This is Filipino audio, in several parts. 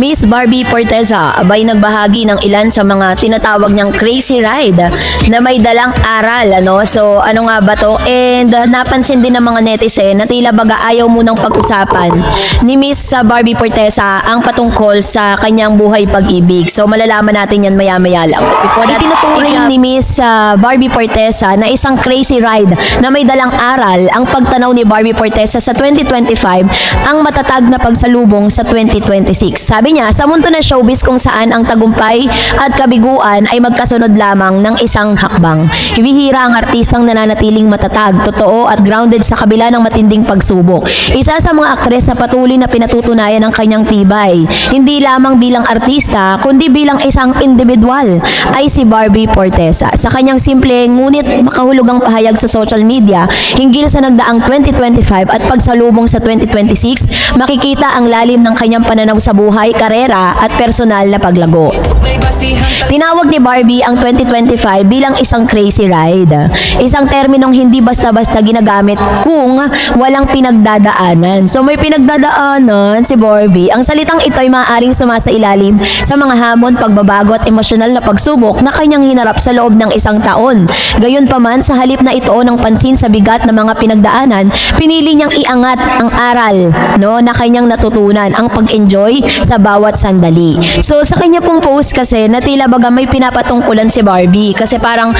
Miss Barbie Forteza abay nagbahagi ng ilan sa mga tinatawag niyang crazy ride na may dalang aral, ano? So, ano nga ba to? And napansin din ng mga netizen na tila baga ayaw munang pag-usapan ni Miss Barbie Forteza ang patungkol sa kanyang buhay pag-ibig. So, malalaman natin yan maya-maya lang. But before that, itinuturing ni Miss Barbie Forteza na isang crazy ride na may dalang aral ang pagtanaw ni Barbie Forteza sa 2025 ang matatag na pagsalubong sa 2026. Sabi niya, sa mundo na showbiz kung saan ang tagumpay at kabiguan ay magkasunod lamang ng isang hakbang. Bihira ang artistang nananatiling matatag, totoo at grounded sa kabila ng matinding pagsubok. Isa sa mga aktres na patuloy na pinatutunayan ang kanyang tibay, hindi lamang bilang artista, kundi bilang isang individual, ay si Barbie Forteza. Sa kanyang simple ngunit makahulugang pahayag sa social media, hinggil sa nagdaang 2025 at pagsalubong sa 2026, makikita ang lalim ng kanyang pananaw sa buhay, karera at personal na paglago. Tinawag ni Barbie ang 2025 bilang isang crazy ride. Isang terminong hindi basta-basta ginagamit kung walang pinagdadaanan. So may pinagdadaanan si Barbie. Ang salitang ito ay maaaring sumasailalim sa mga hamon, pagbabago at emosyonal na pagsubok na kanyang hinarap sa loob ng isang taon. Gayunpaman, sa halip na ito ng pansin sa bigat ng mga pinagdaanan, pinili niyang iangat ang aral, no, na kanyang natutunan, ang pag-enjoy sa bawat sandali. So sa kanya pong post kasi na tila baga may pinapatungkulan si Barbie kasi parang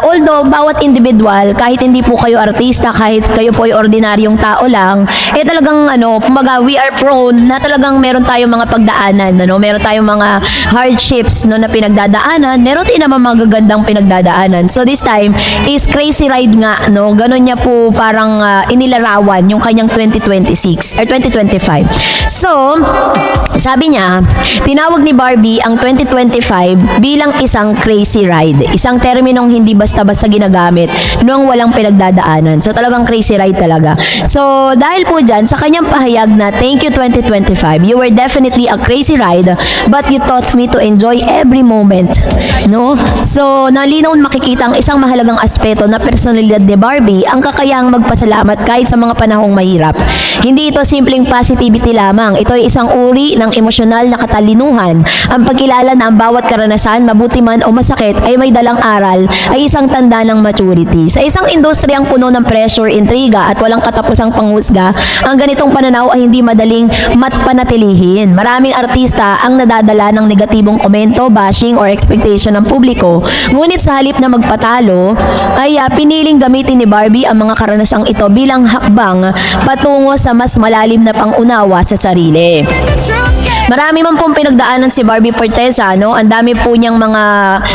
although bawat individual, kahit hindi po kayo artista, kahit kayo po ay ordinaryong tao lang, eh talagang kumbaga we are prone na talagang meron tayong mga pagdaanan, meron tayong mga hardships na pinagdadaanan, meron din naman magagandang pinagdadaanan. So this time is crazy ride nga, ganun niya po parang inilarawan yung kanyang 2026 or 2025. So sabi niya, tinawag ni Barbie ang 2025 bilang isang crazy ride. Isang terminong hindi basta-basta ginagamit noong walang pinagdadaanan. So talagang crazy ride talaga. So dahil po dyan, sa kanyang pahayag na thank you 2025, you were definitely a crazy ride but you taught me to enjoy every moment. No? So nalinaw makikita ang isang mahalagang aspeto na personalidad ni Barbie, ang kakayahang magpasalamat kahit sa mga panahong mahirap. Hindi ito simpleng positivity lamang. Ito ay isang uri ng emosyonal na katalinuhan. Ang pagkilala na ang bawat karanasan, mabuti man o masakit, ay may dalang aral, ay isang tanda ng maturity. Sa isang industriyang puno ng pressure, intriga at walang katapusang panghusga, ang ganitong pananaw ay hindi madaling matpanatilihin. Maraming artista ang nadadala ng negatibong komento, bashing or expectation ng publiko. Ngunit sa halip na magpatalo, ay piniling gamitin ni Barbie ang mga karanasang ito bilang hakbang patungo sa mas malalim na pangunawa sa sarili. Marami man pong pinagdaanan si Barbie Forteza, Ang dami po niyang mga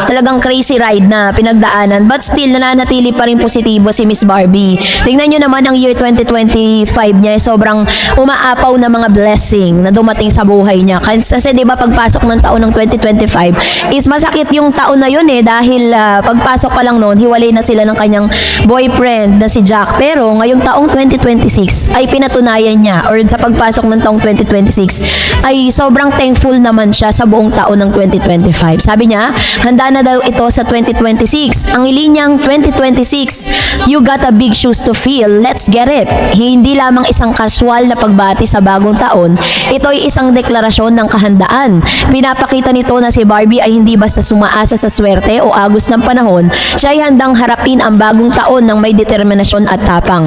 talagang crazy ride na pinagdaanan, but still nananatili pa rin positibo si Miss Barbie. Tingnan niyo naman ang year 2025 niya, sobrang umaapaw na mga blessing na dumating sa buhay niya. Kasi 'di ba pagpasok ng taon ng 2025 is masakit yung taon na yun dahil pagpasok pa lang noon, hiwalay na sila ng kanyang boyfriend na si Jack. Pero ngayong taong 2026 ay pinatunayan niya, or sa pagpasok ng taong 2026 ay sobrang thankful naman siya sa buong taon ng 2025. Sabi niya, handa na daw ito sa 2026. Ang linyang 2026, you got a big shoes to fill, let's get it. Hindi lamang isang casual na pagbati sa bagong taon, ito ay isang deklarasyon ng kahandaan. Pinapakita nito na si Barbie ay hindi basta sumaasa sa swerte o agos ng panahon, siya ay handang harapin ang bagong taon ng may determinasyon at tapang.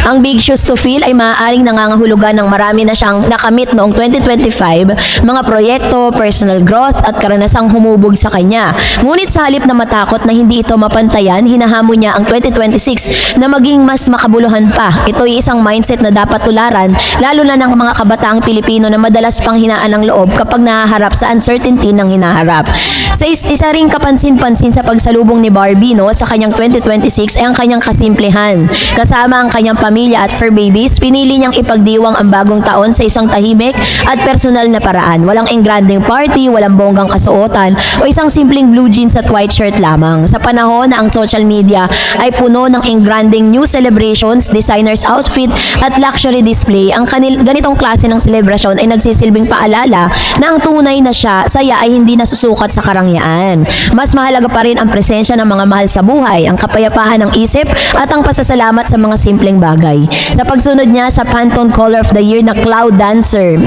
Ang big shoes to fill ay maaaring nangangahulugan ng marami na siyang nakamit noong 2025, mga proyekto, personal growth at karanasang humubog sa kanya. Ngunit sa halip na matakot na hindi ito mapantayan, hinahamon niya ang 2026 na maging mas makabuluhan pa. Ito ay isang mindset na dapat tularan, lalo na ng mga kabataang Pilipino na madalas pang hinaan ng loob kapag nahaharap sa uncertainty ng hinaharap. Sa isa ring kapansin-pansin sa pagsalubong ni Barbie sa kanyang 2026 ay ang kanyang kasimplehan. Kasama ang kanyang pamilya at fur babies, pinili niyang ipagdiwang ang bagong taon sa isang tahimik at personal na paraan. Walang engrandeng party, walang bonggang kasuotan, o isang simpleng blue jeans at white shirt lamang. Sa panahon na ang social media ay puno ng engrandeng new celebrations, designers outfit at luxury display, ang ganitong klase ng selebrasyon ay nagsisilbing paalala na ang tunay na saya ay hindi nasusukat sa karangyaan. Mas mahalaga pa rin ang presensya ng mga mahal sa buhay, ang kapayapaan ng isip at ang pasasalamat sa mga simpleng bagay. bagay. Sa pagsunod niya sa Pantone Color of the Year na Cloud Dancer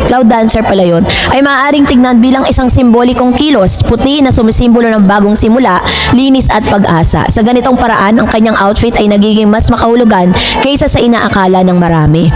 pala yun, ay maaaring tignan bilang isang simbolikong kilos, puti na sumisimbolo ng bagong simula, linis at pag-asa. Sa ganitong paraan, ang kanyang outfit ay nagiging mas makahulugan kaysa sa inaakala ng marami.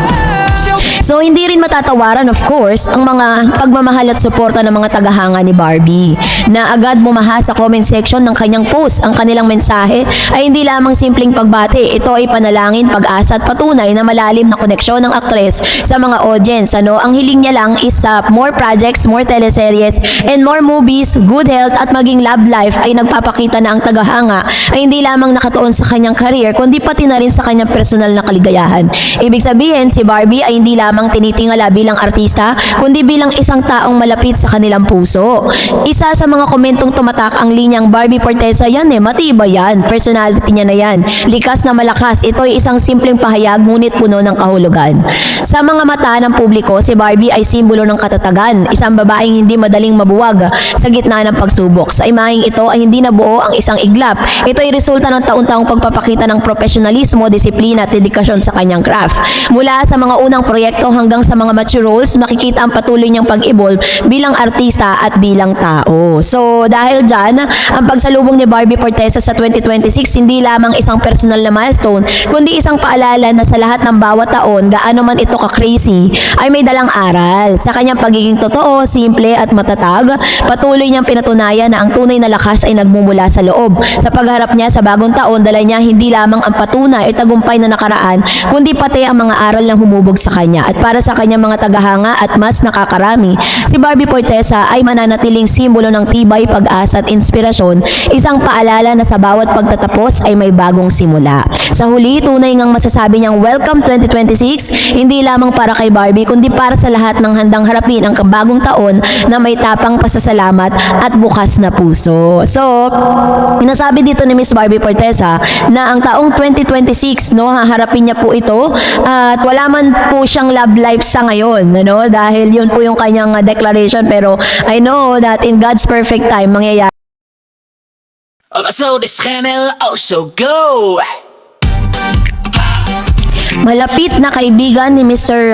So, hindi rin matatawaran, of course, ang mga pagmamahal at suporta ng mga tagahanga ni Barbie na agad bumaha sa comment section ng kanyang post. Ang kanilang mensahe ay hindi lamang simpleng pagbati. Ito ay panalangin, pag-asa at patunay na malalim na koneksyon ng aktres sa mga audience. Ang hiling niya lang is more projects, more teleseries, and more movies, good health at maging love life ay nagpapakita na ang tagahanga ay hindi lamang nakatuon sa kanyang career, kundi pati na rin sa kanyang personal na kaligayahan. Ibig sabihin, si Barbie ay hindi lamang tinitingala bilang artista, kundi bilang isang taong malapit sa kanilang puso. Isa sa mga komentong tumatak ang linyang Barbie Forteza, yan matibay yan. Personality niya na yan. Likas na malakas. Ito ay isang simpleng pahayag ngunit puno ng kahulugan. Sa mga mata ng publiko, si Barbie ay simbolo ng katatagan. Isang babaeng hindi madaling mabuwag sa gitna ng pagsubok. Sa imaheng ito ay hindi nabuo ang isang iglap. Ito ay resulta ng taon-taong pagpapakita ng profesionalismo, disiplina at dedikasyon sa kanyang craft. Mula sa mga unang proyekto hanggang sa mga mature roles, makikita ang patuloy niyang pag-evolve bilang artista at bilang tao. So, dahil dyan, ang pagsalubong ni Barbie Forteza sa 2026 hindi lamang isang personal na milestone, kundi isang paalala na sa lahat ng bawat taon, gaano man ito ka-crazy, ay may dalang aral. Sa kanyang pagiging totoo, simple at matatag, patuloy niyang pinatunayan na ang tunay na lakas ay nagmumula sa loob. Sa pagharap niya sa bagong taon, dala niya hindi lamang ang patunay o tagumpay na nakaraan, kundi pati ang mga aral na humubog sa kanya. At para sa kanyang mga tagahanga at mas nakakarami, si Barbie Forteza ay mananatiling simbolo ng tibay, pag-asa at inspirasyon, isang paalala na sa bawat pagtatapos ay may bagong simula. Sa huli, tunay ngang masasabi niyang welcome 2026, hindi lamang para kay Barbie, kundi para sa lahat ng handang harapin ang bagong taon na may tapang pasasalamat at bukas na puso. So, sinasabi dito ni Miss Barbie Forteza na ang taong 2026, haharapin niya po ito at wala man po siyang love life sa ngayon, dahil yun po yung kanyang declaration, pero I know that in God's perfect time, mangyayari. So this channel also go! Malapit na kaibigan ni Mr.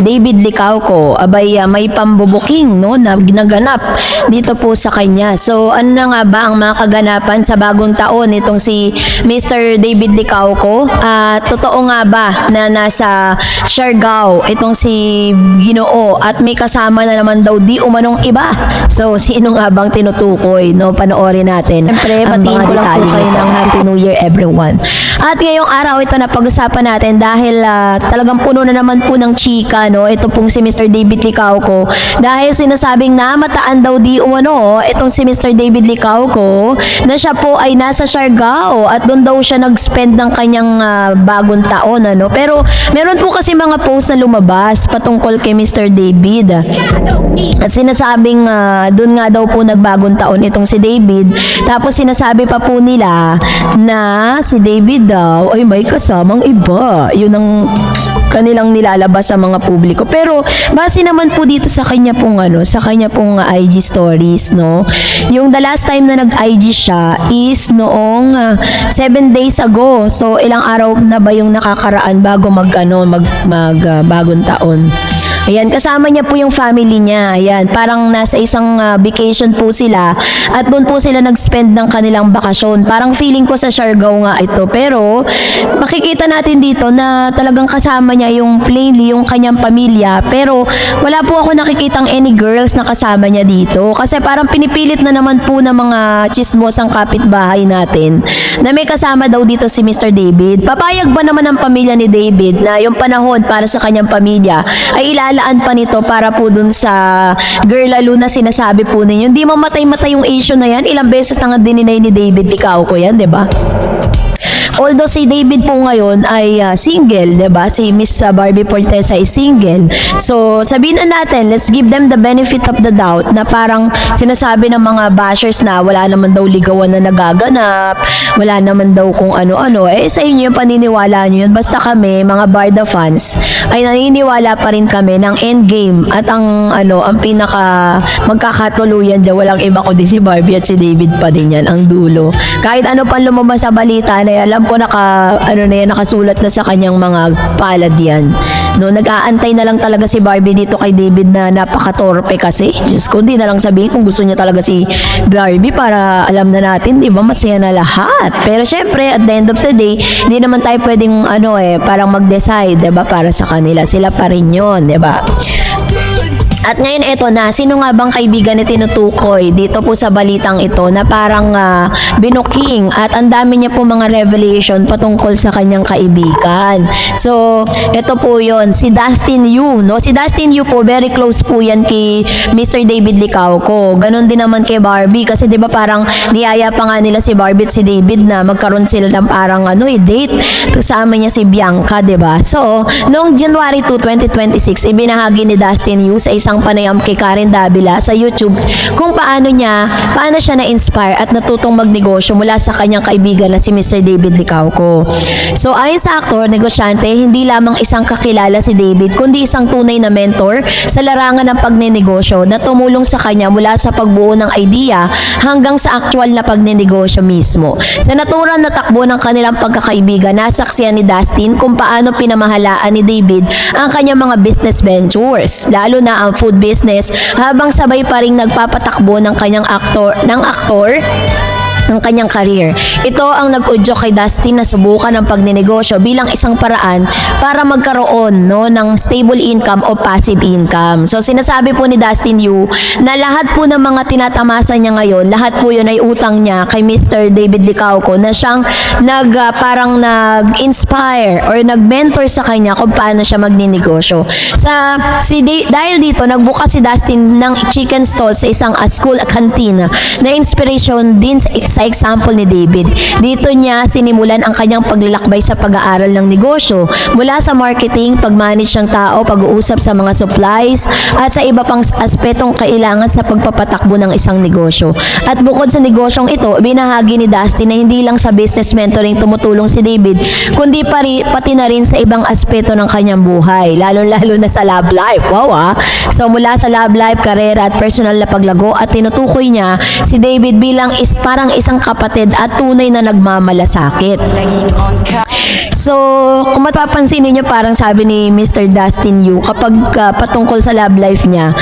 David Licauco, abay may pambubuking na ginaganap dito po sa kanya. So ano na nga ba ang mga kaganapan sa bagong taon itong si Mr. David Licauco? Totoo nga ba na nasa Siargao itong si Ginoo at may kasama na naman daw di umanong iba? So sino nga bang tinutukoy? Panoorin natin. Siyempre, batiin ko lang po kayo ng Happy New Year everyone. At ngayong araw ito na pag-usapan natin dahil talagang puno na naman po ng chika, ito pong si Mr. David Licauco, dahil sinasabing namataan daw di umano itong si Mr. David Licauco na siya po ay nasa Siargao at doon daw siya nag-spend ng kanyang bagong taon, pero meron po kasi mga post na lumabas patungkol kay Mr. David at sinasabing doon nga daw po nagbagong taon itong si David, tapos sinasabi pa po nila na si David daw ay may kasamang iba. Yun ang kanilang nilalabas sa mga publiko. Pero base naman po dito sa kanya pong IG stories, Yung the last time na nag-IG siya is noong 7 days ago. So ilang araw na ba yung nakakaraan bago bagong taon. Ayan, kasama niya po yung family niya. Ayan, parang nasa isang vacation po sila at doon po sila nag-spend ng kanilang bakasyon. Parang feeling ko sa Siargao nga ito. Pero makikita natin dito na talagang kasama niya yung plainly yung kanyang pamilya. Pero wala po ako nakikitang any girls na kasama niya dito. Kasi parang pinipilit na naman po ng mga chismosang kapitbahay natin na may kasama daw dito si Mr. David. Papayag ba naman ang pamilya ni David na yung panahon para sa kanyang pamilya ay ilalaan pa nito para po dun sa girl lalo na sinasabi po ninyo? Hindi mamatay-matay yung issue na yan. Ilang beses na nga dininay ni David Licauco yan, di ba? Although si David po ngayon ay single, 'di ba? Si Miss Barbie Forteza is single. So, sabihin na natin, let's give them the benefit of the doubt na parang sinasabi ng mga bashers na wala naman daw ligawan na nagaganap, wala naman daw kung ano-ano. Sa inyo yung paniniwala niyo yun. Basta kami, mga Barda fans, ay naniniwala pa rin kami ng endgame at ang pinaka magkakatuluyan diyan, walang iba kundi si Barbie at si David pa din yan, ang dulo. Kahit ano pang lumabas sa balita na alam alam ko nakasulat na sa kanyang mga palad yan. No, nag-aantay na lang talaga si Barbie dito kay David na napaka-torpe kasi. Diyos ko, hindi na lang sabihin kung gusto niya talaga si Barbie para alam na natin, di ba, masaya na lahat. Pero syempre, at the end of the day, hindi naman tayo pwedeng parang mag-decide, di ba, para sa kanila. Sila pa rin yun, di ba? At ngayon eto na, sino nga bang kaibigan ni tinutukoy dito po sa balitang ito na parang binuking at ang dami niya po mga revelation patungkol sa kanyang kaibigan. So, ito po yon, si Dustin Yu, no? Si Dustin Yu po, very close po yan kay Mr. David Licauco. Ganon din naman kay Barbie kasi 'di ba parang niyaya pa nga nila si Barbie at si David na magkaroon sila ng parang date. Kasama niya si Bianca, 'di ba? So, noong January 2, 2026, ibinahagi ni Dustin Yu sa isang panayam kay Karen Davila sa YouTube kung paano siya na-inspire at natutong magnegosyo mula sa kanyang kaibigan na si Mr. David Licauco. So ayon sa aktor, negosyante, hindi lamang isang kakilala si David kundi isang tunay na mentor sa larangan ng pagnenegosyo na tumulong sa kanya mula sa pagbuo ng idea hanggang sa actual na pagnenegosyo mismo. Sa naturang na takbo ng kanilang pagkakaibigan, nasaksihan ni Dustin kung paano pinamahalaan ni David ang kanyang mga business ventures, lalo na ang food business, habang sabay pa ring nagpapatakbo ng aktor ang kanyang career. Ito ang nag-udyo kay Dustin na subukan ang pagnenegosyo bilang isang paraan para magkaroon ng stable income o passive income. So sinasabi po ni Dustin Yu na lahat po ng mga tinatamasa niya ngayon, lahat po yun ay utang niya kay Mr. David Licauco na siyang parang nag-inspire or nag-mentor sa kanya kung paano siya magnenegosyo. Dahil dito, nagbukas si Dustin ng chicken stall sa isang school canteen na inspiration din sa example ni David. Dito niya sinimulan ang kanyang paglalakbay sa pag-aaral ng negosyo mula sa marketing, pag-manage ng tao, pag-uusap sa mga supplies at sa iba pang aspetong kailangan sa pagpapatakbo ng isang negosyo. At bukod sa negosyong ito, binahagi ni Dustin na hindi lang sa business mentoring tumutulong si David, kundi pati na rin sa ibang aspeto ng kanyang buhay, lalo-lalo na sa love life. Wow, So mula sa love life, karera at personal na paglago, at tinutukoy niya si David bilang parang isang kapatid at tunay na nagmamalasakit. So, kung mapapansin niyo, parang sabi ni Mr. Dustin Yu, kapag patungkol sa love life niya,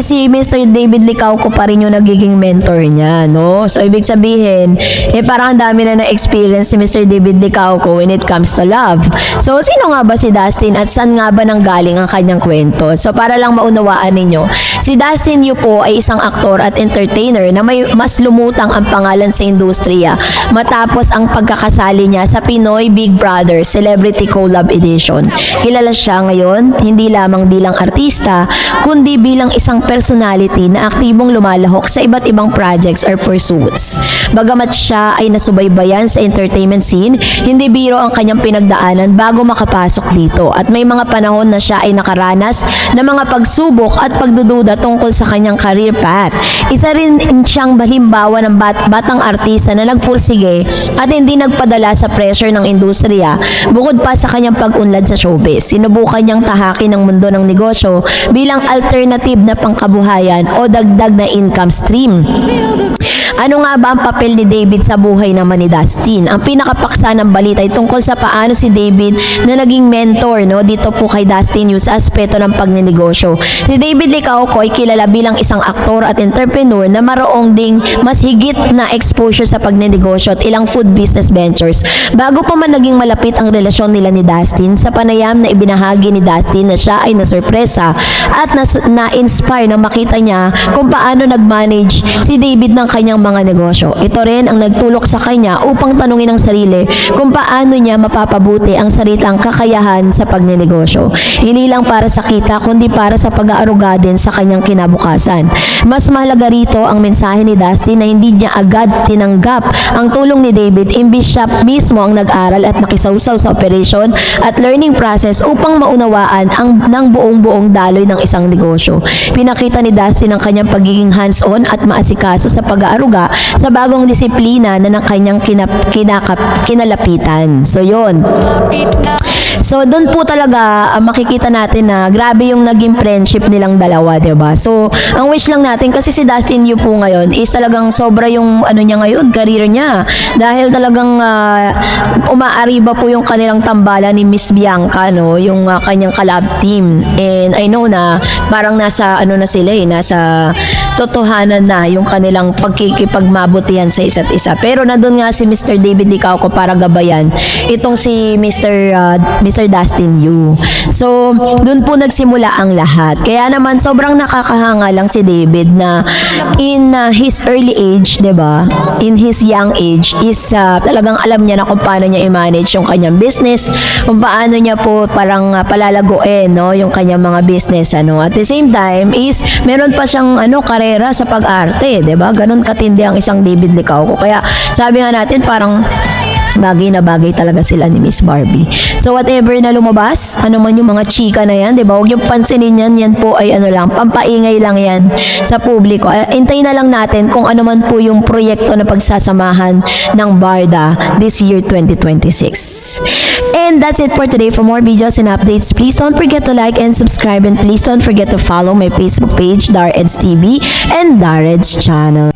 si Mr. David Licauco pa rin yung nagiging mentor niya, no? So, ibig sabihin, parang ang dami na na-experience si Mr. David Licauco when it comes to love. So, sino nga ba si Dustin at saan nga ba nanggaling ang kanyang kwento? So, para lang maunawaan ninyo, si Dustin Yu po ay isang aktor at entertainer na may mas lumutang ang pangalan sa industriya matapos ang pagkakasali niya sa Pinoy Big Brother Celebrity Collab Edition. Kilala siya ngayon hindi lamang bilang artista kundi bilang isang personality na aktibong lumalahok sa iba't ibang projects or pursuits. Bagamat siya ay nasubaybayan sa entertainment scene, hindi biro ang kanyang pinagdaanan bago makapasok dito, at may mga panahon na siya ay nakaranas ng mga pagsubok at pagdududa tungkol sa kanyang career path. Isa rin siyang halimbawa ng batang artista na nagpursige at hindi nagpadala sa pressure ng industriya. Bukod pa sa kanyang pag-unlad sa showbiz, sinubukan niyang tahakin ang mundo ng negosyo bilang alternative na pangkabuhayan o dagdag na income stream. Ano nga ba ang papel ni David sa buhay naman ni Dustin? Ang pinakapaksa ng balita ay tungkol sa paano si David na naging mentor dito po kay Dustin Yu sa aspeto ng pagnenegosyo. Si David Licauco ay kilala bilang isang aktor at entrepreneur na maroong ding mas higit na exposure sa pagnenegosyo at ilang food business ventures. Bago pa man naging malapit ang relasyon nila ni Dustin, sa panayam na ibinahagi ni Dustin na siya ay nasurpresa at na-inspire na makita niya kung paano nag-manage si David ng kanyang mga negosyo. Ito rin ang nagtulok sa kanya upang tanungin ang sarili kung paano niya mapapabuti ang sarilang kakayahan sa pagnenegosyo. Hindi lang para sa kita kundi para sa pag-aaruga din sa kanyang kinabukasan. Mas mahalaga rito ang mensahe ni Dustin na hindi niya agad tinanggap ang tulong ni David, imbis siya mismo ang nag-aral at nakisawsaw sa operation at learning process upang maunawaan ng buong daloy ng isang negosyo. Pinakita ni Dustin ang kanyang pagiging hands-on at maasikaso sa pag-aaruga sa bagong disiplina na ng kanyang kinalapitan. So, yun. So doon po talaga makikita natin na grabe yung naging friendship nilang dalawa, 'di ba? So ang wish lang natin kasi si Dustin Yu po ngayon is talagang sobra yung ano niya ngayon, career niya. Dahil talagang umaariba po yung kanilang tambalan ni Miss Bianca, no, yung kanyang collab team. And I know na parang nasa ano na sila nasa totohanan na yung kanilang pagkikipagmabutihan sa isa't isa. Pero nandun nga si Mr. David Licauco para gabayan itong si Mr. Dustin Yu. So, dun po nagsimula ang lahat. Kaya naman sobrang nakakahanga lang si David na in his early age, 'di ba? In his young age is talagang alam niya na kung paano niya i-manage yung kanyang business, kung paano niya po parang palalaguin, no, yung kanyang mga business, ano. At the same time is meron pa siyang karera sa pag-arte, 'di ba? Ganun katindi ang isang David Licauco. Kaya sabi nga natin parang bagay na bagay talaga sila ni Miss Barbie. So whatever na lumabas, ano man yung mga chika na yan, 'di ba? Huwag niyo pansinin yan, yan po ay lang, pampaingay lang yan sa publiko. Hintayin na lang natin kung ano man po yung proyekto na pagsasamahan ng Barda this year 2026. And that's it for today. For more videos and updates, please don't forget to like and subscribe, and please don't forget to follow my Facebook page, Dareds TV and Dareds channel.